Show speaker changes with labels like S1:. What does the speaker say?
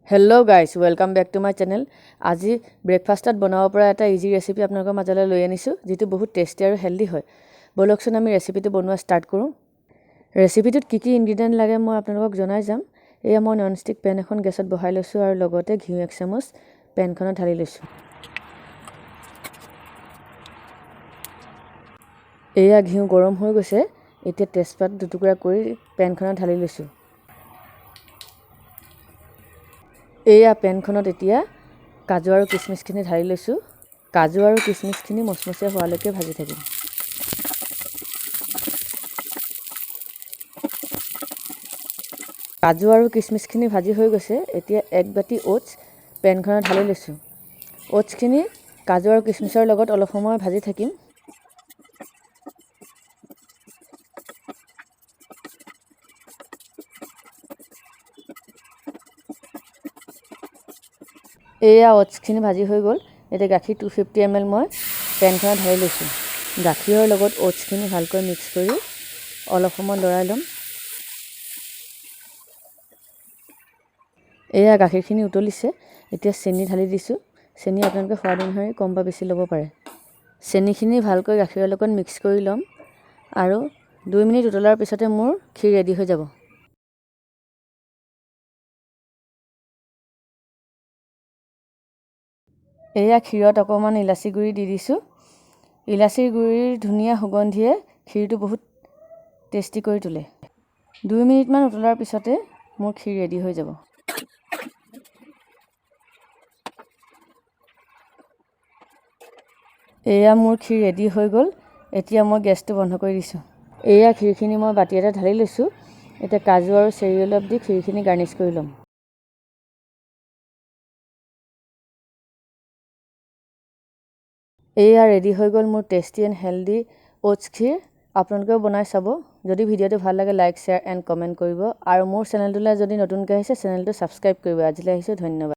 S1: Hello' guys, welcome back to my channel. আজি ব্ৰেকফাষ্টত বনাব পৰা এটা ইজি ৰেচিপি আপোনালোকৰ মাজলৈ লৈ আনিছোঁ, যিটো বহুত টেষ্টি আৰু হেল্ডি হয়। ব'লকচোন আমি ৰেচিপিটো বনোৱা ষ্টাৰ্ট কৰোঁ। ৰেচিপিটোত কি ইনগ্ৰিডিয়েণ্ট লাগে মই আপোনালোকক জনাই যাম। এয়া মই নন ষ্টিক পেন এখন গেছত বহাই লৈছোঁ আৰু লগতে ঘিউ 1 চামুচ পেনখনত ঢালি লৈছোঁ। এয়া ঘিউ গৰম হৈ গৈছে। এতিয়া তেজপাত দুটুকুৰা কৰি পেনখনত ঢালি লৈছোঁ। এয়া পেনখনত এতিয়া কাজু আৰু কিচমিচখিনি ঢালি লৈছোঁ। কাজু আৰু কিচমিচখিনি মচমচীয়া হোৱালৈকে ভাজি থাকিম। কাজু আৰু কিচমিচখিনি ভাজি হৈ গৈছে। এতিয়া 1 বাটি অ'টছ পেনখনত ঢালি লৈছোঁ। অ'টছখিনি কাজু আৰু কিচমিচৰ লগত অলপ সময় ভাজি থাকিম। এয়া অ'টছখিনি ভাজি হৈ গ'ল। এতিয়া গাখীৰ 250 ml মই পেনখনত ঢালি লৈছোঁ। গাখীৰৰ লগত অ'টছখিনি ভালকৈ মিক্স কৰি অলপ সময় লৰাই ল'ম। এয়া গাখীৰখিনি উতলিছে। এতিয়া চেনি ঢালি দিছোঁ। চেনি আপোনালোকে সোৱাদ অনুসৰি কম বা বেছি ল'ব পাৰে। চেনিখিনি ভালকৈ গাখীৰৰ লগত মিক্স কৰি ল'ম আৰু 2 মিনিট উতলাৰ পিছতে মোৰ ক্ষীৰ ৰেডি হৈ যাব। এয়া ক্ষীৰত অকণমান ইলাচি গুড়ি দি দিছোঁ। ইলাচিৰ গুড়িৰ ধুনীয়া সুগন্ধিয়ে ক্ষীৰটো বহুত টেষ্টি কৰি তোলে। 2 মিনিটমান উতলাৰ পিছতে মোৰ ক্ষীৰ ৰেডি হৈ যাব। এয়া মোৰ ক্ষীৰ ৰেডি হৈ গ'ল। এতিয়া মই গেছটো বন্ধ কৰি দিছোঁ। এয়া ক্ষীৰখিনি মই বাতি এটা ঢালি লৈছোঁ। এতিয়া কাজু আৰু চেৰি অলপ দি ক্ষীৰখিনি গাৰ্নিছ কৰি ল'ম। এয়া ৰেডি হৈ গ'ল মোৰ টেষ্টি এণ্ড হেল্ডি অ'টছ ক্ষীৰ। আপোনালোকেও বনাই চাব। যদি ভিডিঅ'টো ভাল লাগে লাইক, শ্বেয়াৰ এণ্ড কমেণ্ট কৰিব আৰু মোৰ চেনেলটোলৈ যদি নতুনকৈ আহিছে চেনেলটো ছাবস্ক্ৰাইব কৰিব। আজিলৈ আহিছোঁ, ধন্যবাদ।